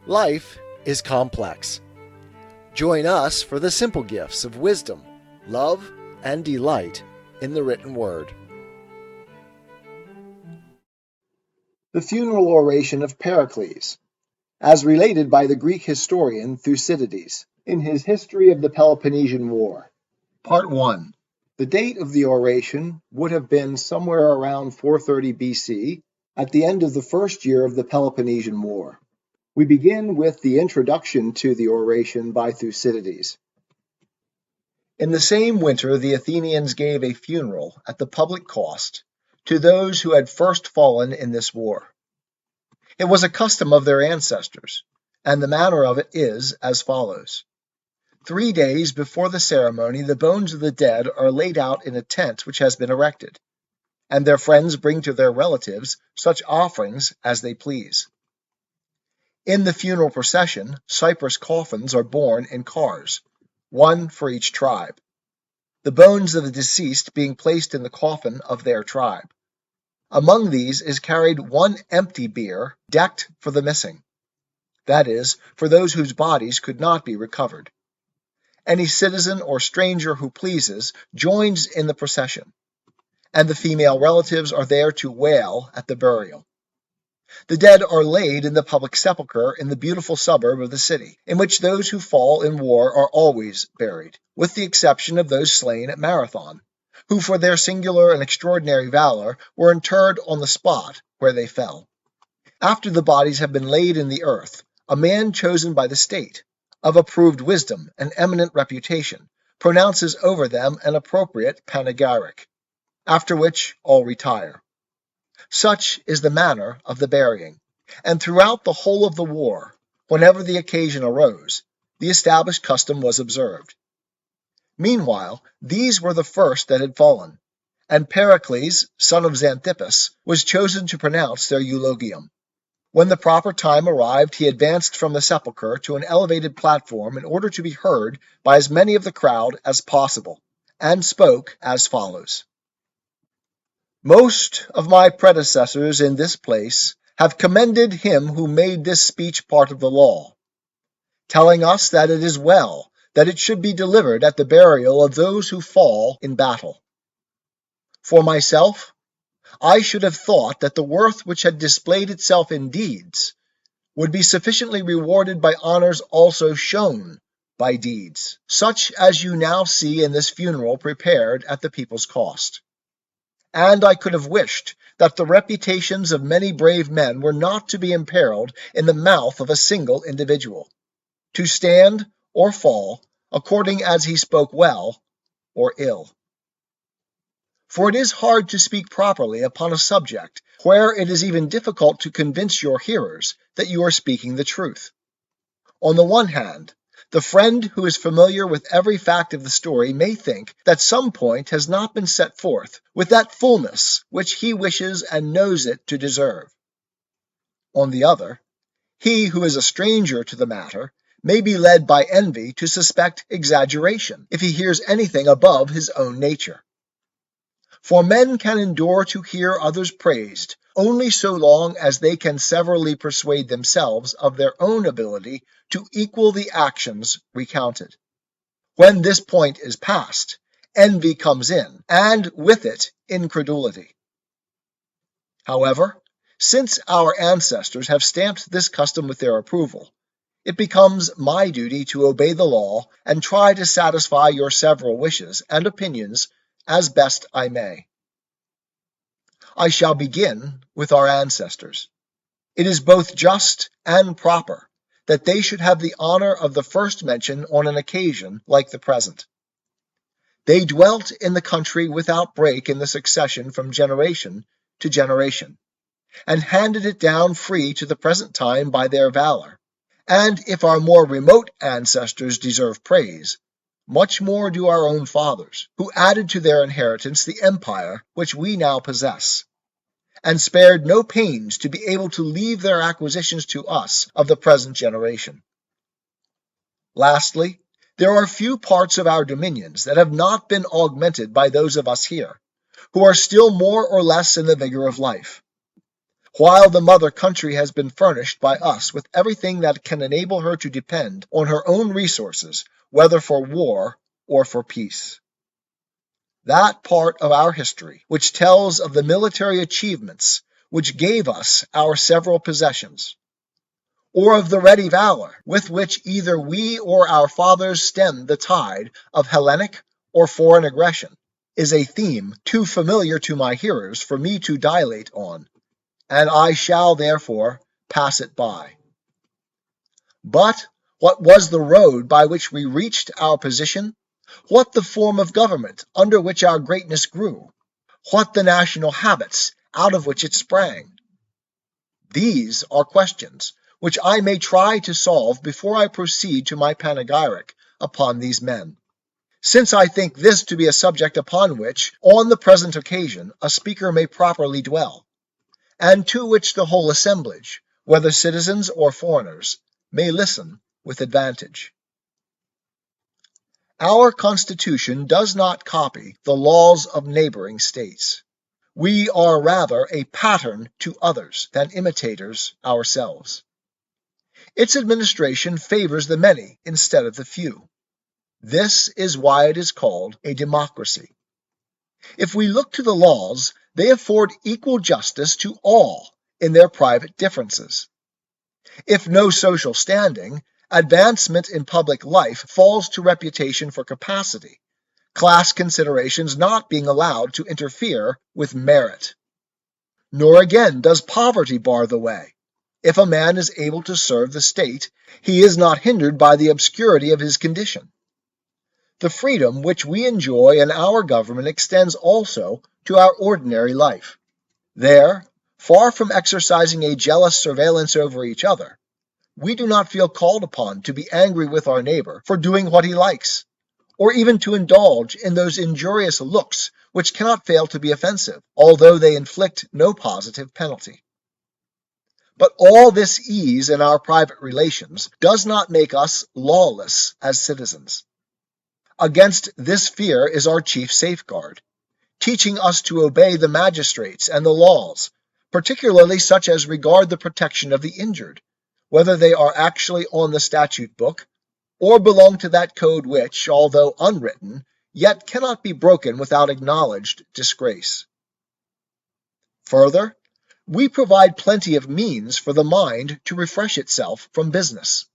Life is complex. Join us for the simple gifts of wisdom, love, and delight in the written word. The funeral oration of Pericles, as related by the Greek historian Thucydides in his History of the Peloponnesian War. Part 1. The date of the oration would have been somewhere around 430 BC, at the end of the first year of the Peloponnesian War. We begin with the introduction to the oration by Thucydides. In the same winter, the Athenians gave a funeral at the public cost to those who had first fallen in this war. It was a custom of their ancestors, and the manner of it is as follows. 3 days before the ceremony, the bones of the dead are laid out in a tent which has been erected, and their friends bring to their relatives such offerings as they please. In the funeral procession, cypress coffins are borne in cars, one for each tribe, the bones of the deceased being placed in the coffin of their tribe. Among these is carried one empty bier decked for the missing, that is, for those whose bodies could not be recovered. Any citizen or stranger who pleases joins in the procession, and the female relatives are there to wail at the burial. The dead are laid in the public sepulchre in the beautiful suburb of the city, in which those who fall in war are always buried, with the exception of those slain at Marathon, who for their singular and extraordinary valor were interred on the spot where they fell. After the bodies have been laid in the earth, a man chosen by the state, of approved wisdom and eminent reputation, pronounces over them an appropriate panegyric, after which all retire. Such is the manner of the burying, and throughout the whole of the war, whenever the occasion arose, the established custom was observed. Meanwhile, these were the first that had fallen, and Pericles, son of Xanthippus, was chosen to pronounce their eulogium. When the proper time arrived, he advanced from the sepulchre to an elevated platform in order to be heard by as many of the crowd as possible, and spoke as follows. Most of my predecessors in this place have commended him who made this speech part of the law, telling us that it is well that it should be delivered at the burial of those who fall in battle. For myself, I should have thought that the worth which had displayed itself in deeds would be sufficiently rewarded by honors also shown by deeds, such as you now see in this funeral prepared at the people's cost. And I could have wished that the reputations of many brave men were not to be imperiled in the mouth of a single individual, to stand or fall according as he spoke well or ill. For it is hard to speak properly upon a subject where it is even difficult to convince your hearers that you are speaking the truth. On the one hand, the friend who is familiar with every fact of the story may think that some point has not been set forth with that fullness which he wishes and knows it to deserve. On the other, he who is a stranger to the matter may be led by envy to suspect exaggeration if he hears anything above his own nature. For men can endure to hear others praised only so long as they can severally persuade themselves of their own ability to equal the actions recounted. When this point is passed, envy comes in, and with it incredulity. However, since our ancestors have stamped this custom with their approval, it becomes my duty to obey the law and try to satisfy your several wishes and opinions as best I may. I shall begin with our ancestors. It is both just and proper that they should have the honor of the first mention on an occasion like the present. They dwelt in the country without break in the succession from generation to generation, and handed it down free to the present time by their valor. And if our more remote ancestors deserve praise, much more do our own fathers, who added to their inheritance the empire which we now possess, and spared no pains to be able to leave their acquisitions to us of the present generation. Lastly, there are few parts of our dominions that have not been augmented by those of us here, who are still more or less in the vigor of life. while the mother country has been furnished by us with everything that can enable her to depend on her own resources, whether for war or for peace. That part of our history which tells of the military achievements which gave us our several possessions, or of the ready valor with which either we or our fathers stemmed the tide of Hellenic or foreign aggression, is a theme too familiar to my hearers for me to dilate on, and I shall therefore pass it by. But what was the road by which we reached our position? What the form of government under which our greatness grew? What the national habits out of which it sprang? These are questions which I may try to solve before I proceed to my panegyric upon these men, since I think this to be a subject upon which, on the present occasion, a speaker may properly dwell, and to which the whole assemblage, whether citizens or foreigners, may listen with advantage. Our Constitution does not copy the laws of neighboring states. We are rather a pattern to others than imitators ourselves. Its administration favors the many instead of the few. This is why it is called a democracy. If we look to the laws, they afford equal justice to all in their private differences. If no social standing, advancement in public life falls to reputation for capacity, class considerations not being allowed to interfere with merit. Nor again does poverty bar the way. If a man is able to serve the state, he is not hindered by the obscurity of his condition. The freedom which we enjoy in our government extends also to our ordinary life. There, far from exercising a jealous surveillance over each other, we do not feel called upon to be angry with our neighbor for doing what he likes, or even to indulge in those injurious looks which cannot fail to be offensive, although they inflict no positive penalty. But all this ease in our private relations does not make us lawless as citizens. Against this fear is our chief safeguard, teaching us to obey the magistrates and the laws, particularly such as regard the protection of the injured, whether they are actually on the statute book, or belong to that code which, although unwritten, yet cannot be broken without acknowledged disgrace. Further, we provide plenty of means for the mind to refresh itself from business.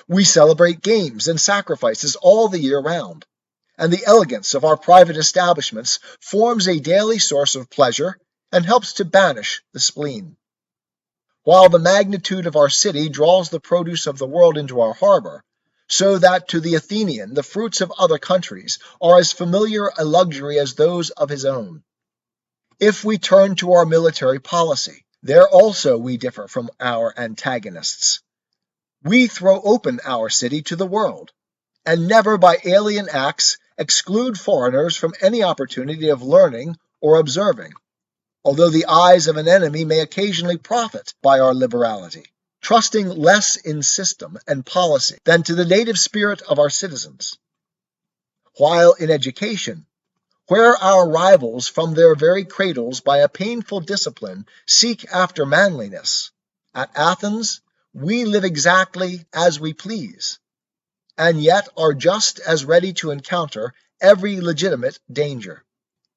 We celebrate games and sacrifices all the year round, and the elegance of our private establishments forms a daily source of pleasure and helps to banish the spleen. While the magnitude of our city draws the produce of the world into our harbor, so that to the Athenian the fruits of other countries are as familiar a luxury as those of his own. If we turn to our military policy, there also we differ from our antagonists. We throw open our city to the world, and never by alien acts exclude foreigners from any opportunity of learning or observing, although the eyes of an enemy may occasionally profit by our liberality, trusting less in system and policy than to the native spirit of our citizens. While in education, where our rivals from their very cradles by a painful discipline seek after manliness, at Athens we live exactly as we please, and yet are just as ready to encounter every legitimate danger.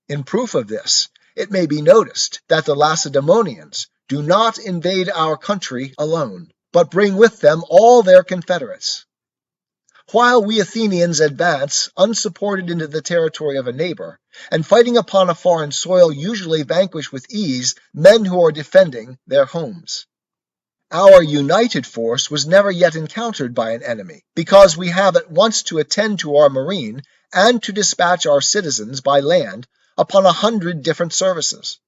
In proof of this, it may be noticed that the Lacedaemonians do not invade our country alone, but bring with them all their confederates. While we Athenians advance unsupported into the territory of a neighbor, and fighting upon a foreign soil usually vanquish with ease men who are defending their homes. Our united force was never yet encountered by an enemy, because we have at once to attend to our marine and to dispatch our citizens by land upon 100 different services,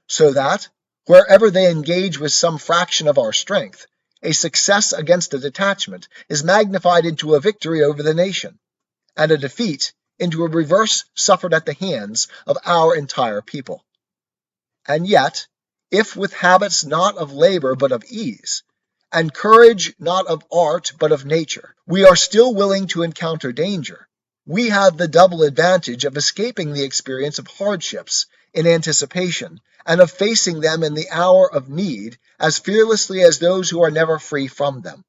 so that, wherever they engage with some fraction of our strength, a success against a detachment is magnified into a victory over the nation, and a defeat into a reverse suffered at the hands of our entire people. And yet, if with habits not of labor but of ease, and courage not of art but of nature, we are still willing to encounter danger, we have the double advantage of escaping the experience of hardships in anticipation, and of facing them in the hour of need as fearlessly as those who are never free from them.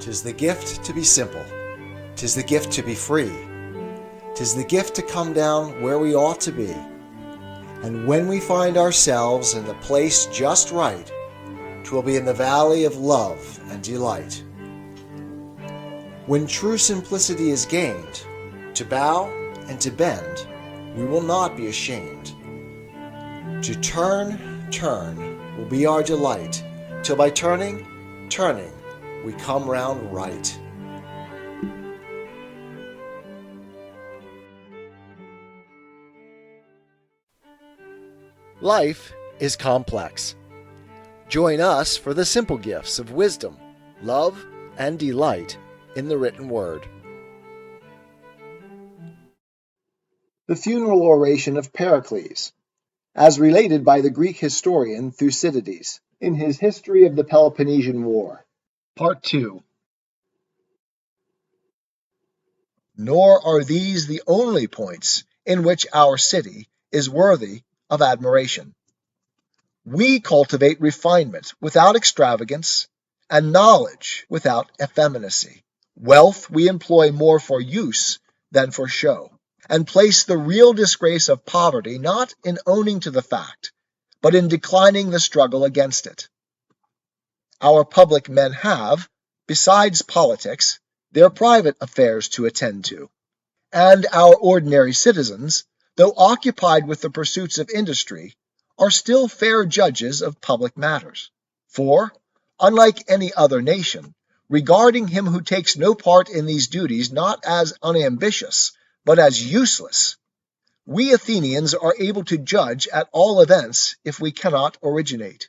'Tis the gift to be simple, 'tis the gift to be free, 'tis the gift to come down where we ought to be. And when we find ourselves in the place just right, 'twill be in the valley of love and delight. When true simplicity is gained, to bow and to bend, we will not be ashamed. To turn will be our delight, till by turning, we come round right. Life is complex. Join us for the simple gifts of wisdom, love, and delight in the written word. The funeral oration of Pericles, as related by the Greek historian Thucydides in his History of the Peloponnesian War. Part 2. Nor are these the only points in which our city is worthy of admiration. We cultivate refinement without extravagance, and knowledge without effeminacy. Wealth we employ more for use than for show, and place the real disgrace of poverty not in owning to the fact, but in declining the struggle against it. Our public men have, besides politics, their private affairs to attend to, and our ordinary citizens, though occupied with the pursuits of industry, are still fair judges of public matters. For, unlike any other nation, regarding him who takes no part in these duties not as unambitious, but as useless, we Athenians are able to judge at all events if we cannot originate.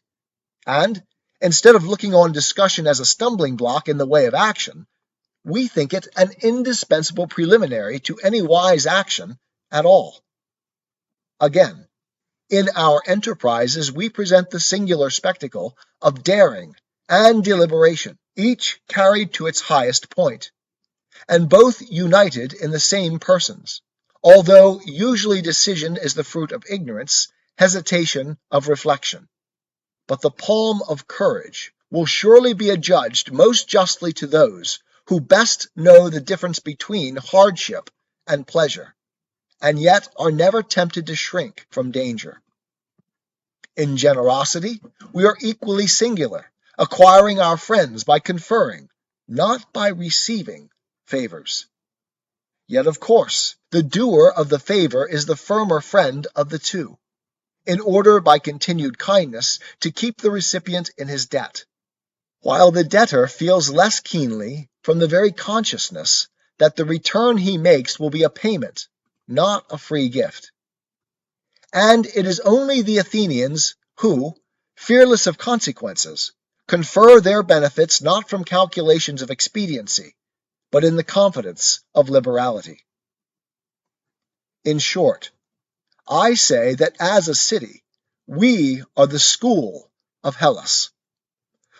And, instead of looking on discussion as a stumbling block in the way of action, we think it an indispensable preliminary to any wise action at all. Again, in our enterprises we present the singular spectacle of daring and deliberation, each carried to its highest point, and both united in the same persons, although usually decision is the fruit of ignorance, hesitation of reflection. But the palm of courage will surely be adjudged most justly to those who best know the difference between hardship and pleasure, and yet are never tempted to shrink from danger. In generosity, we are equally singular, acquiring our friends by conferring, not by receiving, favors. Yet, of course, the doer of the favor is the firmer friend of the two, in order by continued kindness to keep the recipient in his debt, while the debtor feels less keenly from the very consciousness that the return he makes will be a payment, not a free gift. And it is only the Athenians who, fearless of consequences, confer their benefits not from calculations of expediency, but in the confidence of liberality. In short, I say that as a city, we are the school of Hellas.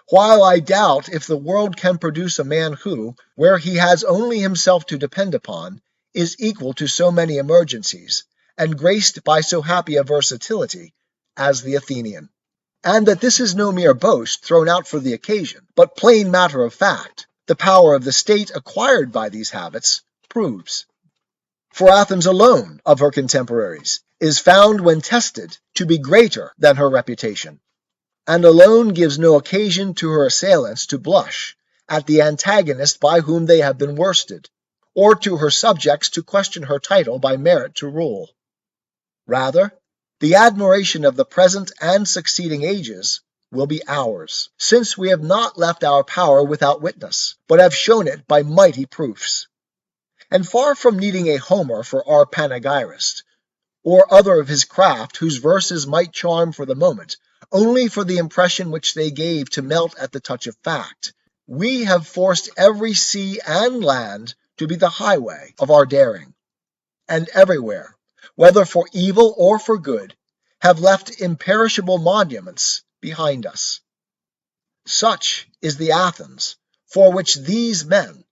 While I doubt if the world can produce a man who, where he has only himself to depend upon, is equal to so many emergencies, and graced by so happy a versatility as the Athenian, and that this is no mere boast thrown out for the occasion, but plain matter of fact, the power of the state acquired by these habits proves. For Athens alone of her contemporaries is found when tested to be greater than her reputation, and alone gives no occasion to her assailants to blush at the antagonist by whom they have been worsted, or to her subjects to question her title by merit to rule. Rather, the admiration of the present and succeeding ages will be ours, since we have not left our power without witness, but have shown it by mighty proofs. And far from needing a Homer for our panegyrist, or other of his craft whose verses might charm for the moment, only for the impression which they gave to melt at the touch of fact, we have forced every sea and land to be the highway of our daring, and everywhere, whether for evil or for good, have left imperishable monuments behind us. Such is the Athens for which these men,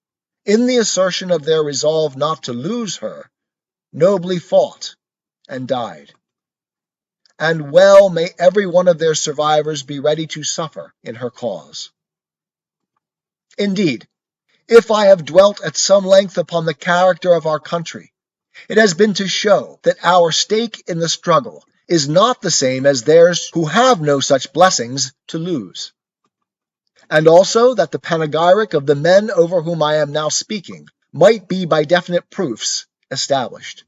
in the assertion of their resolve not to lose her, nobly fought and died. And well may every one of their survivors be ready to suffer in her cause. Indeed, if I have dwelt at some length upon the character of our country, it has been to show that our stake in the struggle is not the same as theirs who have no such blessings to lose. And also that the panegyric of the men over whom I am now speaking might be by definite proofs established.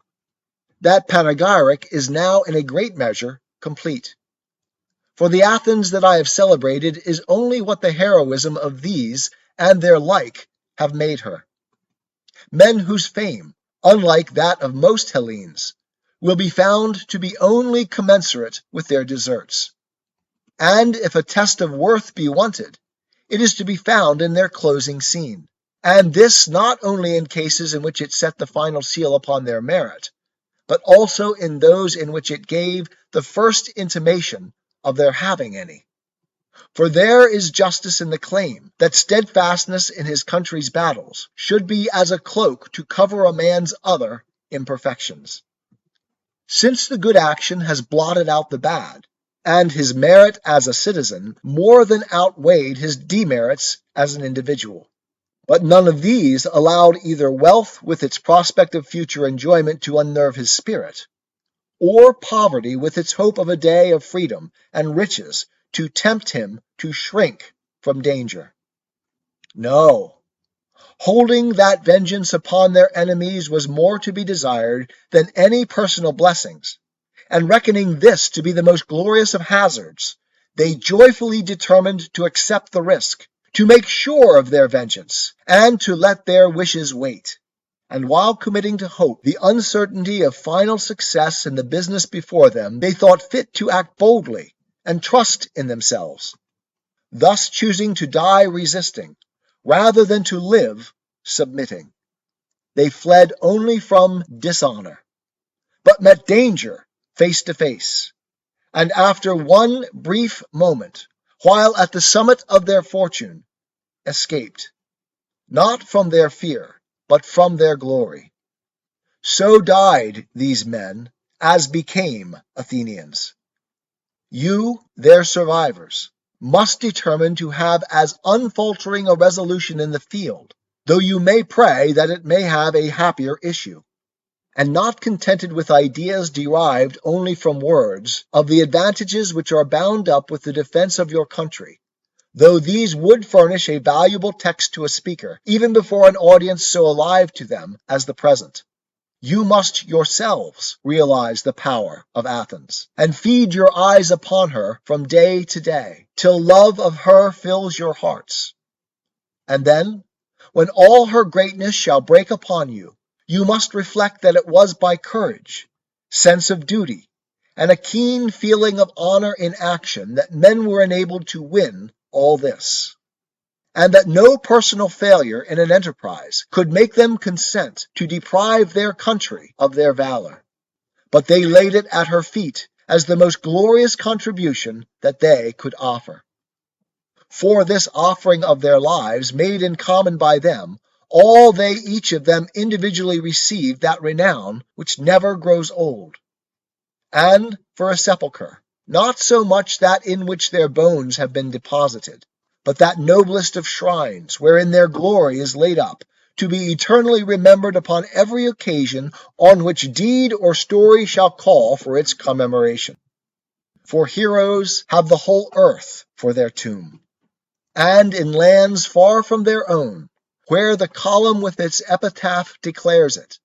That panegyric is now in a great measure complete. For the Athens that I have celebrated is only what the heroism of these and their like have made her. Men whose fame, unlike that of most Hellenes, will be found to be only commensurate with their deserts. And if a test of worth be wanted, it is to be found in their closing scene, and this not only in cases in which it set the final seal upon their merit, but also in those in which it gave the first intimation of their having any. For there is justice in the claim that steadfastness in his country's battles should be as a cloak to cover a man's other imperfections. Since the good action has blotted out the bad, and his merit as a citizen more than outweighed his demerits as an individual. But none of these allowed either wealth with its prospect of future enjoyment to unnerve his spirit, or poverty with its hope of a day of freedom and riches to tempt him to shrink from danger. No, holding that vengeance upon their enemies was more to be desired than any personal blessings, and reckoning this to be the most glorious of hazards, they joyfully determined to accept the risk, to make sure of their vengeance, and to let their wishes wait. And while committing to hope the uncertainty of final success in the business before them, they thought fit to act boldly and trust in themselves, thus choosing to die resisting, rather than to live submitting. They fled only from dishonor, but met danger face to face, and after one brief moment, while at the summit of their fortune, escaped, not from their fear, but from their glory. So died these men, as became Athenians. You, their survivors, must determine to have as unfaltering a resolution in the field, though you may pray that it may have a happier issue, and not contented with ideas derived only from words, of the advantages which are bound up with the defense of your country, though these would furnish a valuable text to a speaker, even before an audience so alive to them as the present. You must yourselves realize the power of Athens, and feed your eyes upon her from day to day, till love of her fills your hearts. And then, when all her greatness shall break upon you, you must reflect that it was by courage, sense of duty, and a keen feeling of honor in action that men were enabled to win all this, and that no personal failure in an enterprise could make them consent to deprive their country of their valor, but they laid it at her feet as the most glorious contribution that they could offer. For this offering of their lives, made in common by them, all they each of them individually received that renown which never grows old. And for a sepulchre, not so much that in which their bones have been deposited, but that noblest of shrines, wherein their glory is laid up, to be eternally remembered upon every occasion on which deed or story shall call for its commemoration. For heroes have the whole earth for their tomb, and in lands far from their own, where the column with its epitaph declares it,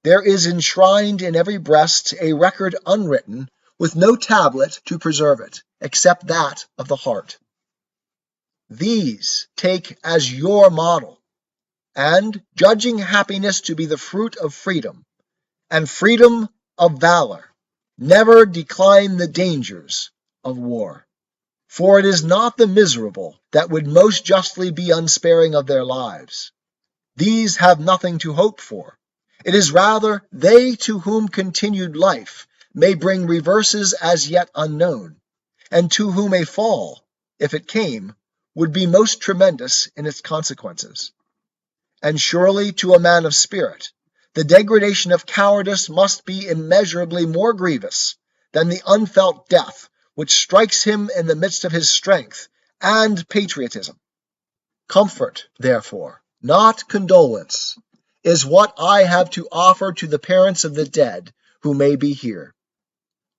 there is enshrined in every breast a record unwritten, with no tablet to preserve it, except that of the heart. These take as your model, and, judging happiness to be the fruit of freedom, and freedom of valor, never decline the dangers of war. For it is not the miserable that would most justly be unsparing of their lives. These have nothing to hope for. It is rather they to whom continued life may bring reverses as yet unknown, and to whom a fall, if it came, would be most tremendous in its consequences. And surely to a man of spirit, the degradation of cowardice must be immeasurably more grievous than the unfelt death which strikes him in the midst of his strength and patriotism. Comfort, therefore, not condolence, is what I have to offer to the parents of the dead who may be here.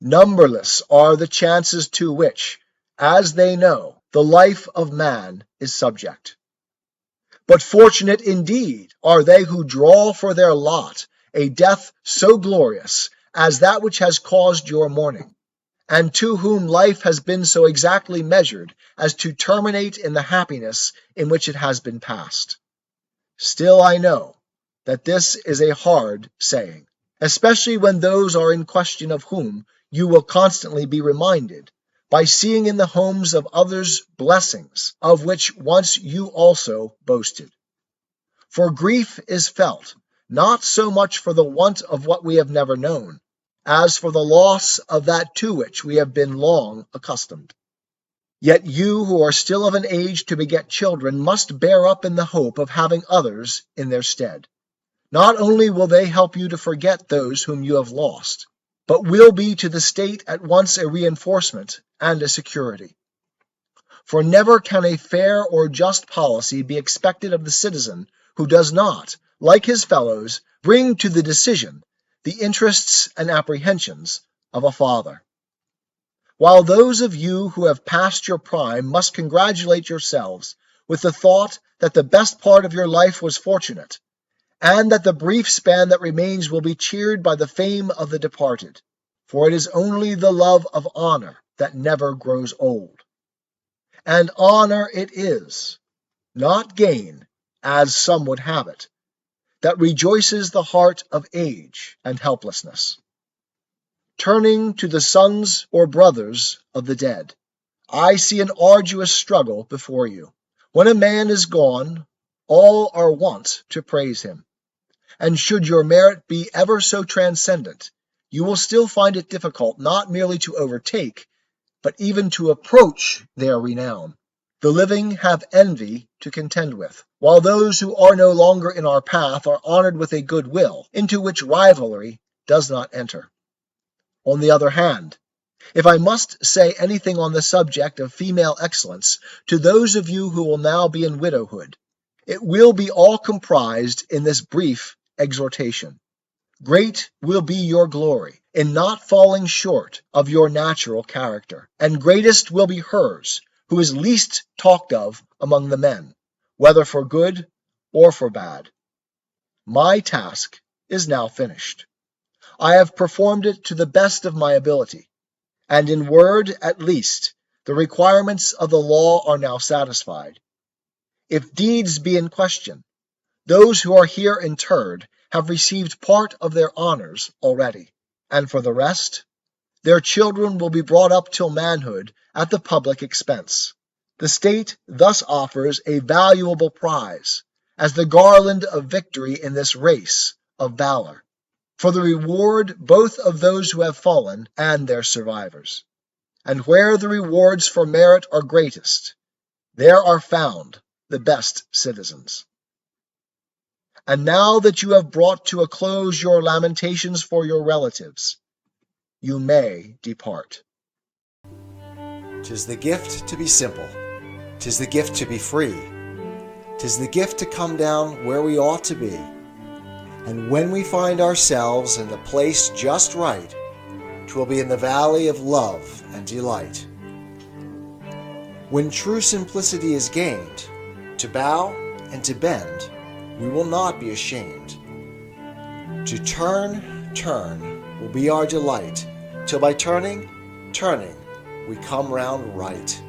Numberless are the chances to which, as they know, the life of man is subject. But fortunate indeed are they who draw for their lot a death so glorious as that which has caused your mourning, and to whom life has been so exactly measured as to terminate in the happiness in which it has been passed. Still I know that this is a hard saying, especially when those are in question of whom you will constantly be reminded, by seeing in the homes of others blessings, of which once you also boasted. For grief is felt, not so much for the want of what we have never known, as for the loss of that to which we have been long accustomed. Yet you who are still of an age to beget children must bear up in the hope of having others in their stead. Not only will they help you to forget those whom you have lost, but will be to the state at once a reinforcement and a security. For never can a fair or just policy be expected of the citizen who does not, like his fellows, bring to the decision the interests and apprehensions of a father. While those of you who have passed your prime must congratulate yourselves with the thought that the best part of your life was fortunate, and that the brief span that remains will be cheered by the fame of the departed, for it is only the love of honor that never grows old. And honor it is, not gain, as some would have it, that rejoices the heart of age and helplessness. Turning to the sons or brothers of the dead, I see an arduous struggle before you. When a man is gone, all are wont to praise him. And should your merit be ever so transcendent, you will still find it difficult not merely to overtake, but even to approach their renown. The living have envy to contend with, while those who are no longer in our path are honored with a good will, into which rivalry does not enter. On the other hand, if I must say anything on the subject of female excellence to those of you who will now be in widowhood, it will be all comprised in this brief exhortation. Great will be your glory in not falling short of your natural character, and greatest will be hers who is least talked of among the men, whether for good or for bad. My task is now finished. I have performed it to the best of my ability, and in word at least the requirements of the law are now satisfied. If deeds be in question, those who are here interred have received part of their honors already, and for the rest, their children will be brought up till manhood at the public expense. The state thus offers a valuable prize as the garland of victory in this race of valor, for the reward both of those who have fallen and their survivors. And where the rewards for merit are greatest, there are found the best citizens. And now that you have brought to a close your lamentations for your relatives, you may depart. 'Tis the gift to be simple. 'Tis the gift to be free. 'Tis the gift to come down where we ought to be. And when we find ourselves in the place just right, 'twill be in the valley of love and delight. When true simplicity is gained, to bow and to bend, we will not be ashamed. To turn will be our delight, till by turning, we come round right.